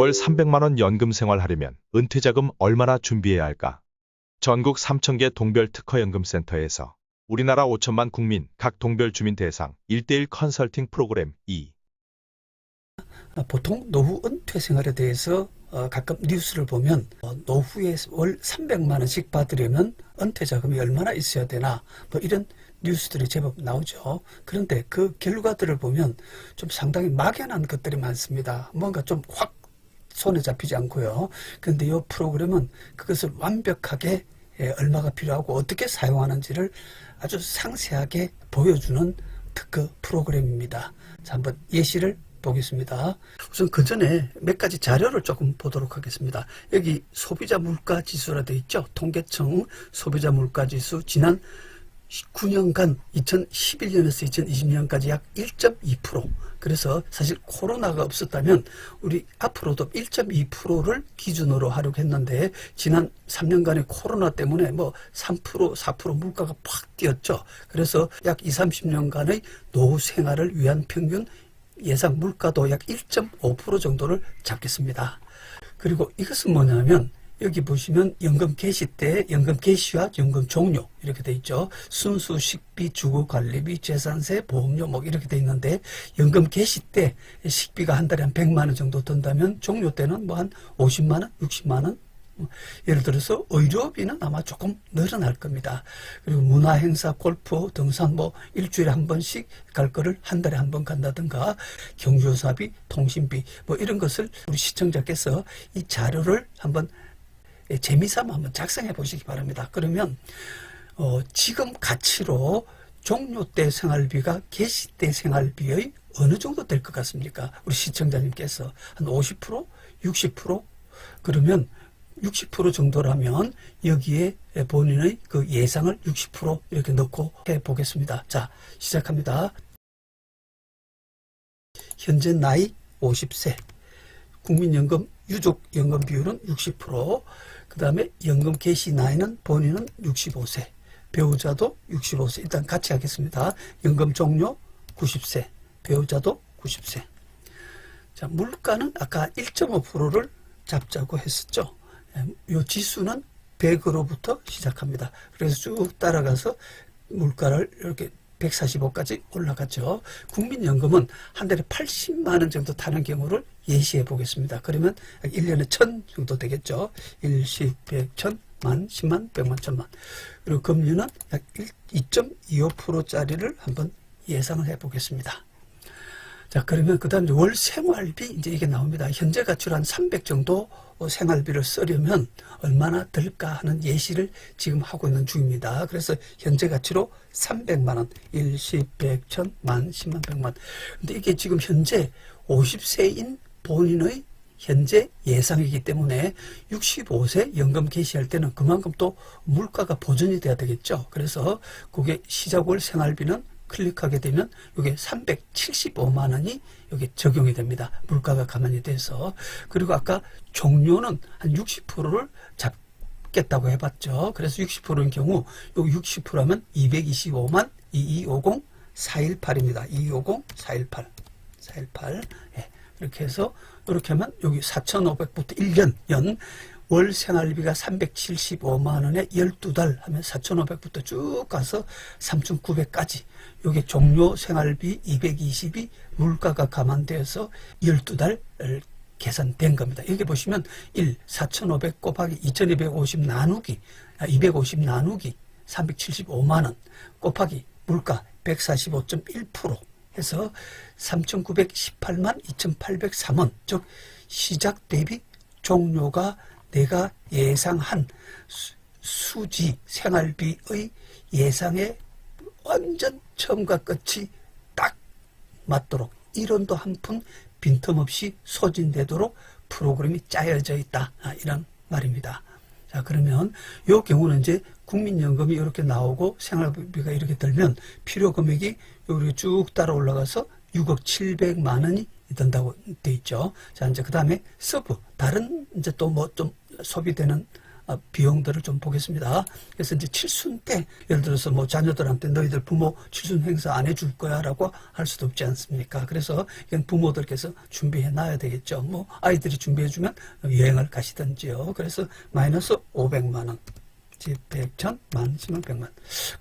월 300만 원 연금 생활하려면 은퇴자금 얼마나 준비해야 할까? 전국 3,000개 동별 특허연금센터에서 우리나라 5천만 국민 각 동별 주민 대상 1:1 컨설팅 프로그램 2. 보통 노후 은퇴 생활에 대해서 가끔 뉴스를 보면 노후에 월 300만 원씩 받으려면 은퇴 자금이 얼마나 있어야 되나 뭐 이런 뉴스들이 제법 나오죠. 그런데 그 결과들을 보면 좀 상당히 막연한 것들이 많습니다. 뭔가 좀 확 손에 잡히지 않고요. 그런데 이 프로그램은 그것을 완벽하게 얼마가 필요하고 어떻게 사용하는지를 아주 상세하게 보여주는 특허 프로그램입니다. 자, 한번 예시를 보겠습니다. 우선 그 전에 몇 가지 자료를 조금 보도록 하겠습니다. 여기 소비자 물가 지수라 되어 있죠. 통계청 소비자 물가 지수 지난 9년간 2011년에서 2020년까지 약 1.2%. 그래서 사실 코로나가 없었다면 우리 앞으로도 1.2%를 기준으로 하려고 했는데 지난 3년간의 코로나 때문에 뭐 3%, 4% 물가가 팍 뛰었죠. 그래서 약 20, 30년간의 노후 생활을 위한 평균 예상 물가도 약 1.5% 정도를 잡겠습니다. 그리고 이것은 뭐냐면 여기 보시면 연금 개시 때 연금 개시와 연금 종료 이렇게 돼 있죠. 순수 식비, 주거 관리비, 재산세, 보험료 뭐 이렇게 돼 있는데 연금 개시 때 식비가 한 달에 한 100만 원 정도 든다면 종료 때는 뭐 한 50만 원, 60만 원. 예를 들어서 의료비는 아마 조금 늘어날 겁니다. 그리고 문화행사, 골프, 등산 뭐 일주일에 한 번씩 갈 거를 한 달에 한 번 간다든가 경조사비, 통신비 뭐 이런 것을 우리 시청자께서 이 자료를 한번 재미삼아 한번 작성해 보시기 바랍니다. 그러면 지금 가치로 종료 때 생활비가 개시 때 생활비의 어느 정도 될 것 같습니까? 우리 시청자님께서 한 50%? 60%? 그러면 60% 정도라면 여기에 본인의 그 예상을 60% 이렇게 넣고 해 보겠습니다. 자, 시작합니다. 현재 나이 50세, 국민연금 유족연금 비율은 60%, 그 다음에 연금 개시 나이는 본인은 65세, 배우자도 65세. 일단 같이 하겠습니다. 연금 종료 90세, 배우자도 90세. 자, 물가는 아까 1.5%를 잡자고 했었죠. 이 지수는 100으로부터 시작합니다. 그래서 쭉 따라가서 물가를 이렇게 145까지 올라갔죠. 국민연금은 한 달에 80만 원 정도 타는 경우를 예시해 보겠습니다. 그러면 1년에 1000 정도 되겠죠. 1, 10, 100, 1000, 만, 10만, 100만, 1000만. 그리고 금리는 약 2.25%짜리를 한번 예상을 해 보겠습니다. 자, 그러면 그 다음에 월 생활비 이제 이게 나옵니다. 현재 가치로 한 300 정도 생활비를 쓰려면 얼마나 들까 하는 예시를 지금 하고 있는 중입니다. 그래서 현재 가치로 300만 원, 1, 10, 100, 1000, 만, 10만, 100만. 근데 이게 지금 현재 50세인 본인의 현재 예상이기 때문에 65세 연금 개시할 때는 그만큼 또 물가가 보전이 돼야 되겠죠. 그래서 그게 시작월 생활비는 클릭하게 되면 이게 375만 원이 여기 적용이 됩니다. 물가가 가만히 돼서. 그리고 아까 종료는 한 60%를 잡겠다고 해봤죠. 그래서 60%인 경우 여기 60%하면 225만 2250 418입니다. 2250 418 418. 예. 이렇게 해서 이렇게 하면 여기 4,500부터 1년 월 생활비가 375만 원에 12달 하면 4,500부터 쭉 가서 3,900까지. 요게 종료 생활비 220이 물가가 감안되어서 12달 계산된 겁니다. 여기 보시면 4,500 곱하기 2,250 나누기 250 나누기 375만 원 곱하기 물가 145.1% 해서 3,918만 2,803원. 즉 시작 대비 종료가 내가 예상한 수지 생활비의 예상에 완전 처음과 끝이 딱 맞도록 1원도 한 푼 빈틈없이 소진되도록 프로그램이 짜여져 있다. 이런 말입니다. 자, 그러면 이 경우는 이제 국민연금이 이렇게 나오고 생활비가 이렇게 들면 필요 금액이 여기 쭉 따라 올라가서 6억 700만 원이 든다고 돼 있죠. 자, 이제 그 다음에 서브 다른 이제 또 뭐 좀 소비되는 비용들을 좀 보겠습니다. 그래서 이제 칠순 때 예를 들어서 뭐 자녀들한테 너희들 부모 칠순 행사 안 해줄 거야 라고 할 수도 없지 않습니까? 그래서 이건 부모들께서 준비해 놔야 되겠죠. 뭐 아이들이 준비해 주면 여행을 가시든지요. 그래서 마이너스 500만 원. 100, 1000, 만, 10만, 100만.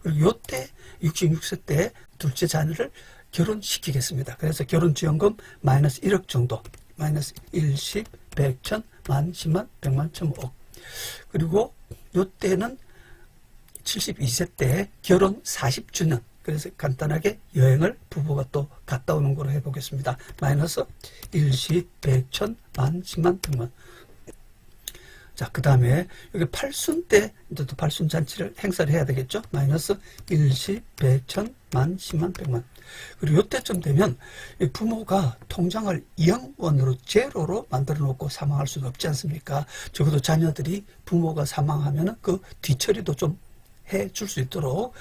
그리고 요때 66세 때 둘째 자녀를 결혼시키겠습니다. 그래서 결혼지원금 마이너스 1억 정도. 마이너스 1, 10, 100, 1000, 만, 10만, 100만, 1000억. 그리고 요때는 72세 때 결혼 40주년. 그래서 간단하게 여행을 부부가 또 갔다 오는 거로 해보겠습니다. 마이너스 1, 10, 100, 1000, 만, 10만, 100만. 자, 그 다음에 여기 팔순 때 이제 또 팔순 잔치를 행사를 해야 되겠죠. 마이너스 1, 10, 100, 1000, 만, 10만, 100만. 그리고 이때쯤 되면 부모가 통장을 0원으로 제로로 만들어 놓고 사망할 수는 없지 않습니까? 적어도 자녀들이 부모가 사망하면 그 뒤처리도 좀 해줄 수 있도록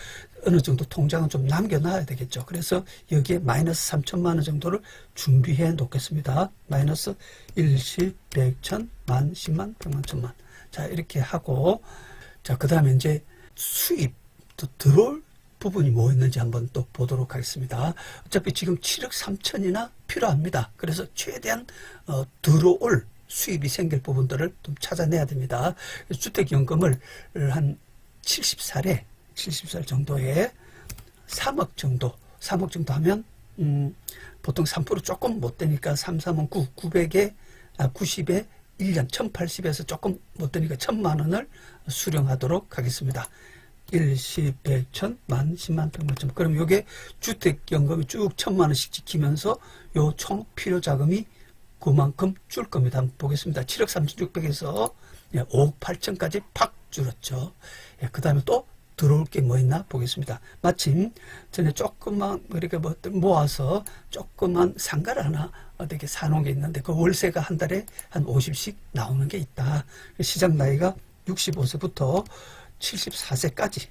어느 정도 통장은 좀 남겨놔야 되겠죠. 그래서 여기에 마이너스 3천만 원 정도를 준비해 놓겠습니다. 마이너스 1, 10, 100, 1000, 만, 10만, 100만, 1000만. 자, 이렇게 하고, 자, 그 다음에 이제 수입, 또 들어올 부분이 뭐 있는지 한번 또 보도록 하겠습니다. 어차피 지금 7억 3천이나 필요합니다. 그래서 최대한 들어올 수입이 생길 부분들을 좀 찾아내야 됩니다. 주택연금을 한 70살 정도에 3억 정도 하면 보통 3% 조금 못 되니까 3, 3은 9, 90에 1년 1080에서 조금 못 되니까 1000만 원을 수령하도록 하겠습니다. 1, 10, 100, 1000, 만, 10만, 100만, 1000. 그럼 요게 주택연금이 쭉 1000만 원씩 지키면서 요 총 필요 자금이 그만큼 줄 겁니다. 한번 보겠습니다. 7억 3,600에서 5억 8천까지 팍 줄었죠. 그 다음에 또 들어올 게 뭐 있나 보겠습니다. 마침 전에 조금만 이렇게 뭐 모아서 조그만 상가를 하나 어떻게 사놓은 게 있는데 그 월세가 한 달에 한 50씩 나오는 게 있다. 시작 나이가 65세부터 74세까지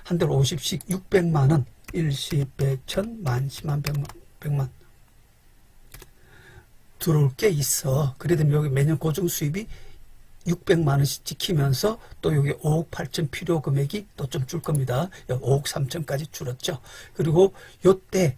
한 달 50씩 600만 원, 1, 10, 100, 1000, 만, 10만, 100만 들어올 게 있어. 그래도 여기 매년 고정 수입이 600만 원씩 지키면서 또 여기 5억 8천 필요 금액이 또 좀 줄 겁니다. 5억 3천까지 줄었죠. 그리고 요때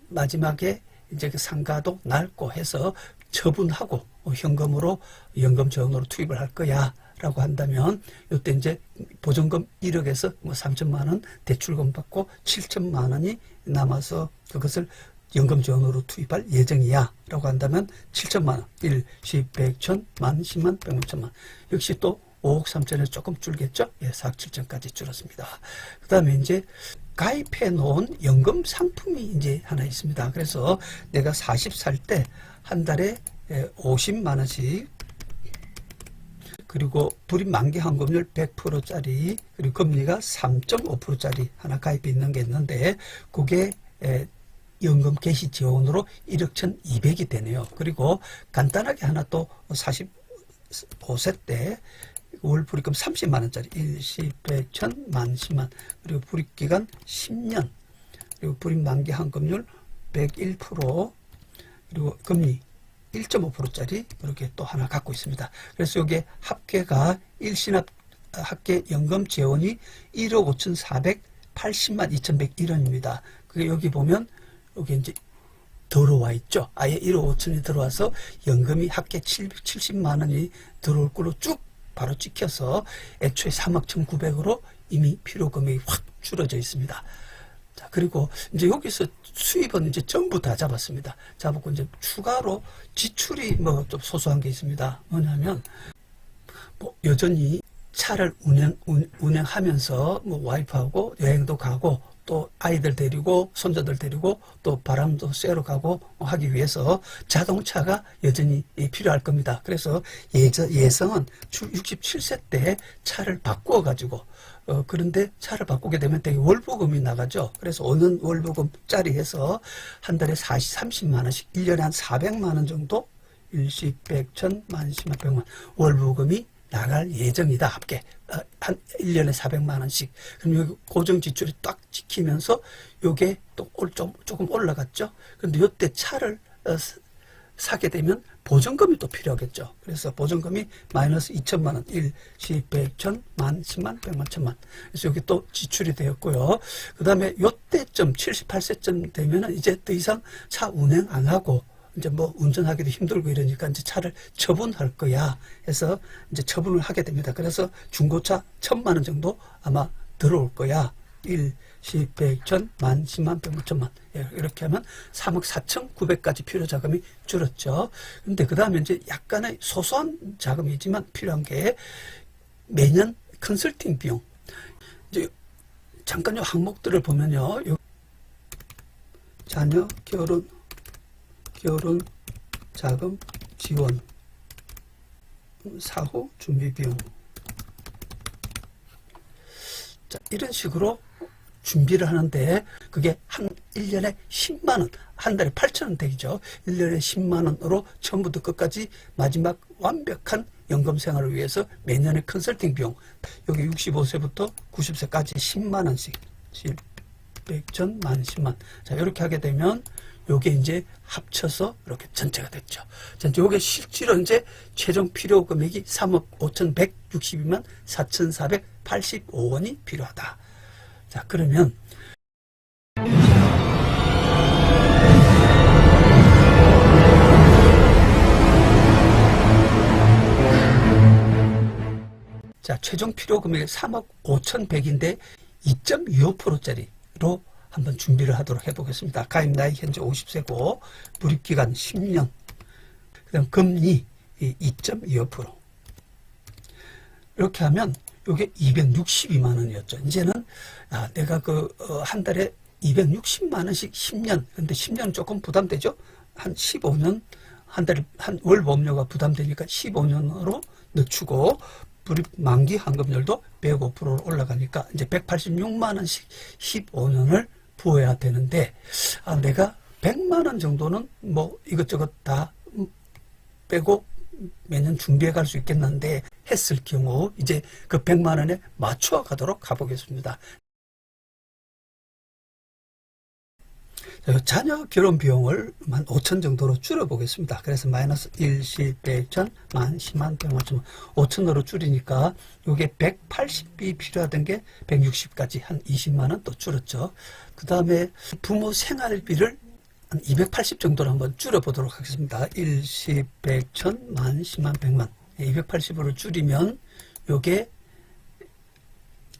마지막에 이제 그 상가도 낡고 해서 처분하고 현금으로 연금 저원으로 투입을 할 거야 라고 한다면 요때 이제 보증금 1억에서 뭐 3천만 원 대출금 받고 7천만 원이 남아서 그것을 연금 지원으로 투입할 예정이야 라고 한다면 7천만 원, 1, 10, 100, 1000, 만, 10만, 100만, 1000만. 역시 또 5억 3천에 조금 줄겠죠? 4억 7천까지 줄었습니다. 그 다음에 이제 가입해 놓은 연금 상품이 이제 하나 있습니다. 그래서 내가 40살 때 한 달에 50만 원씩 그리고 불입 만기 환급률 100%짜리 그리고 금리가 3.5%짜리 하나 가입해 있는 게 있는데 그게 연금 개시 지원으로 1억 1200이 되네요. 그리고 간단하게 하나 또 45세 때 월 불입금 30만 원짜리 1, 10, 100, 1000, 만, 10만 그리고 불입기간 10년 그리고 불입 만기 환급률 101% 그리고 금리 1.5%짜리 이렇게 또 하나 갖고 있습니다. 그래서 이게 합계가 일시납 합계 연금 재원이 1억 5,480만 2,101원입니다. 그게 여기 보면 여기 이제 들어와 있죠. 아예 1억 5천이 들어와서 연금이 합계 770만 원이 들어올 걸로 쭉 바로 찍혀서 애초에 3억 1,900으로 이미 필요 금액이 확 줄어져 있습니다. 자, 그리고 이제 여기서 수입은 이제 전부 다 잡았습니다. 잡았고 이제 추가로 지출이 뭐 좀 소소한 게 있습니다. 뭐냐면 뭐 여전히 차를 운행하면서 뭐 와이프하고 여행도 가고 또 아이들 데리고 손자들 데리고 또 바람도 쐬러 가고 하기 위해서 자동차가 여전히 필요할 겁니다. 그래서 예성은 67세 때 차를 바꾸어 가지고 그런데 차를 바꾸게 되면 되게 월보금이 나가죠. 그래서 오는 월보금짜리 해서 한 달에 30만 원씩 1년에 한 400만 원 정도 10, 100, 1000, 만, 10만, 100만 월보금이 나갈 예정이다. 합계 한 1년에 400만 원씩. 그럼 여기 고정 지출이 딱 지키면서 요게 또 조금 올라갔죠. 그런데 요때 차를 사게 되면 보증금이 또 필요하겠죠. 그래서 보증금이 마이너스 2천만 원, 1, 10, 100, 1000, 만, 10만, 100만, 1000만. 그래서 여기 또 지출이 되었고요. 그 다음에 요때쯤 78세쯤 되면은 이제 더 이상 차 운행 안 하고 이제 뭐 운전하기도 힘들고 이러니까 이제 차를 처분할 거야 해서 이제 처분을 하게 됩니다. 그래서 중고차 1000만 원 정도 아마 들어올 거야. 1, 10, 100, 1000, 만, 10만, 100만, 1000만. 이렇게 하면 3억 4,900까지 필요 자금이 줄었죠. 근데 그 다음에 이제 약간의 소소한 자금이지만 필요한 게 매년 컨설팅 비용. 이제 잠깐 요 항목들을 보면요. 자녀, 결혼 자금 지원, 사후 준비 비용. 자, 이런 식으로 준비를 하는데 그게 한 1년에 10만원, 한 달에 8천원 되죠. 1년에 10만원으로 처음부터 끝까지 마지막 완벽한 연금 생활을 위해서 매년의 컨설팅 비용, 여기 65세부터 90세까지 10만원씩 10, 100, 1000, 만, 10만. 자, 이렇게 하게 되면 요게 이제 합쳐서 이렇게 전체가 됐죠. 자, 요게 실제로 이제 최종 필요 금액이 3억 5,162만 4,485원이 필요하다. 자, 그러면 자, 최종 필요 금액이 3억 5,100인데 2.25%짜리로 한번 준비를 하도록 해보겠습니다. 가입 나이 현재 50세고 불입기간 10년, 그 다음 금리 2.25%. 이렇게 하면 이게 262만 원이었죠. 이제는 내가 한 달에 260만 원씩 10년, 근데 10년은 조금 부담되죠. 한 15년, 한 달에 월 보험료가 부담되니까 15년으로 늦추고 불입 만기 환급률도 105%로 올라가니까 이제 186만 원씩 15년을 부어야 되는데 내가 100만 원 정도는 뭐 이것저것 다 빼고 매년 준비해 갈 수 있겠는데 했을 경우 이제 그 100만 원에 맞춰 가도록 가보겠습니다. 자녀 결혼 비용을 5천 정도로 줄여보겠습니다. 그래서 마이너스 1, 10, 100, 1000, 만, 10만, 100만, 10만, 5천으로 줄이니까 요게 180비 필요하던 게 160까지 한 20만 원 또 줄었죠. 그 다음에 부모 생활비를 한 280 정도로 한번 줄여보도록 하겠습니다. 1, 10, 100, 1000, 만, 10만, 100만. 280으로 줄이면 요게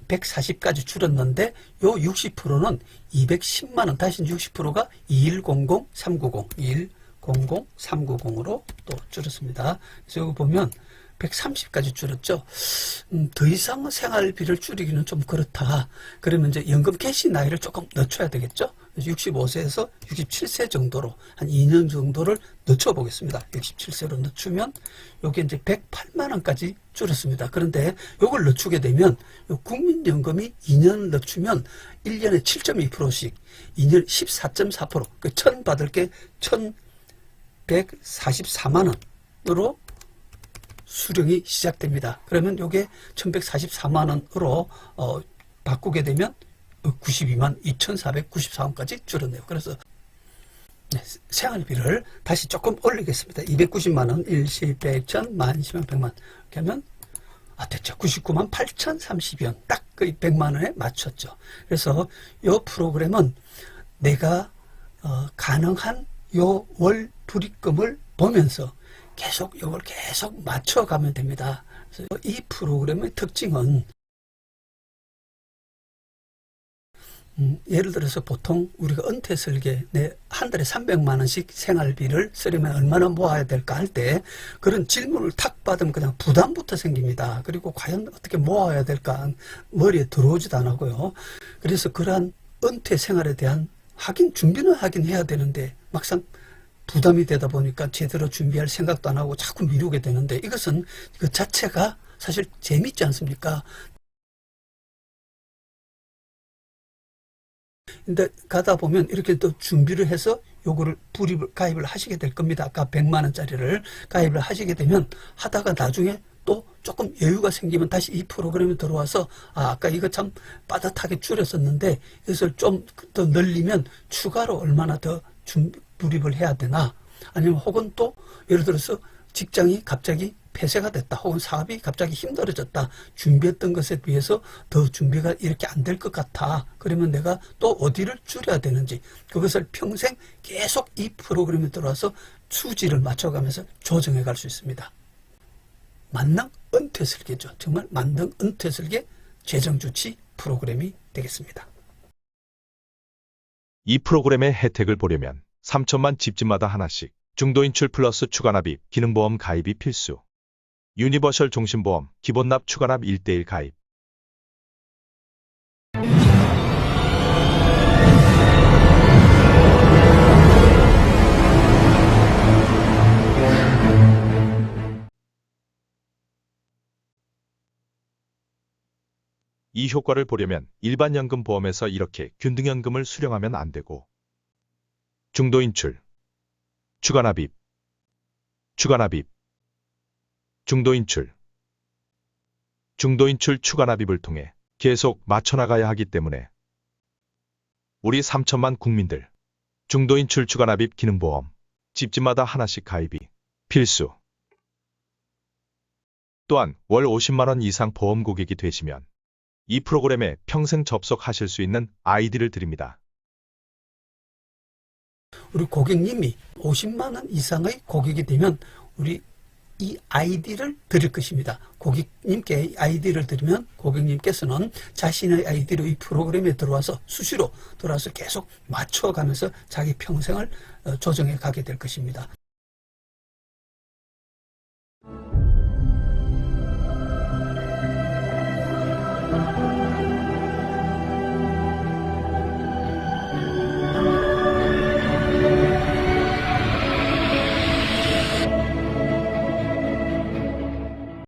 140까지 줄었는데 요 60%는 210만원, 다시 60%가 2100390, 2100390으로 또 줄었습니다. 그래서 여기 보면 130까지 줄었죠. 더 이상 생활비를 줄이기는 좀 그렇다. 그러면 이제 연금 개시 나이를 조금 늦춰야 되겠죠. 65세에서 67세 정도로 한 2년 정도를 늦춰 보겠습니다. 67세로 늦추면 요게 이제 108만 원까지 줄었습니다. 그런데 요걸 늦추게 되면 요 국민연금이 2년 늦추면 1년에 7.2%씩 2년 14.4%, 그 1000 받을 게 1144만 원으로 수령이 시작됩니다. 그러면 요게 1144만 원으로 바꾸게 되면 92만 2,494원까지 줄었네요. 그래서 생활비를 다시 조금 올리겠습니다. 290만 원, 1, 10, 100, 1000, 만, 10만, 100만 이렇게 하면 됐죠. 99만 8,032원 딱 그 100만 원에 맞췄죠. 그래서 이 프로그램은 내가 가능한 요 월 불입금을 보면서 계속 이걸 계속 맞춰가면 됩니다. 그래서 이 프로그램의 특징은 예를 들어서 보통 우리가 은퇴 설계 한 달에 300만 원씩 생활비를 쓰려면 얼마나 모아야 될까 할 때 그런 질문을 탁 받으면 그냥 부담부터 생깁니다. 그리고 과연 어떻게 모아야 될까 머리에 들어오지도 않고요. 그래서 그러한 은퇴 생활에 대한 준비는 하긴 해야 되는데 막상 부담이 되다 보니까 제대로 준비할 생각도 안 하고 자꾸 미루게 되는데 이것은 그 자체가 사실 재밌지 않습니까? 근데 가다 보면 이렇게 또 준비를 해서 요거를 가입을 하시게 될 겁니다. 아까 100만 원짜리를 가입을 하시게 되면 하다가 나중에 또 조금 여유가 생기면 다시 이 프로그램에 들어와서 아까 이거 참 빠듯하게 줄였었는데 이것을 좀 더 늘리면 추가로 얼마나 더 불입을 해야 되나 아니면 혹은 또 예를 들어서 직장이 갑자기 폐쇄가 됐다. 혹은 사업이 갑자기 힘들어졌다. 준비했던 것에 비해서 더 준비가 이렇게 안 될 것 같아. 그러면 내가 또 어디를 줄여야 되는지 그것을 평생 계속 이 프로그램에 들어와서 수지를 맞춰가면서 조정해 갈 수 있습니다. 만능 은퇴 설계죠. 정말 만능 은퇴 설계 재정주치 프로그램이 되겠습니다. 이 프로그램의 혜택을 보려면 3천만 집집마다 하나씩, 중도인출 플러스 추가납입, 기능보험 가입이 필수, 유니버셜 종신보험, 기본납 추가납 1:1 가입, 이 효과를 보려면 일반 연금보험에서 이렇게 균등연금을 수령하면 안 되고 중도인출, 추가납입, 추가납입, 중도인출, 중도인출 추가납입을 통해 계속 맞춰나가야 하기 때문에 우리 3천만 국민들 중도인출 추가납입 기능보험 집집마다 하나씩 가입이 필수. 또한 월 50만 원 이상 보험 고객이 되시면 이 프로그램에 평생 접속하실 수 있는 아이디를 드립니다. 우리 고객님이 50만 원 이상의 고객이 되면 우리 이 아이디를 드릴 것입니다. 고객님께 아이디를 드리면 고객님께서는 자신의 아이디로 이 프로그램에 들어와서 수시로 들어와서 계속 맞춰가면서 자기 평생을 조정해 가게 될 것입니다.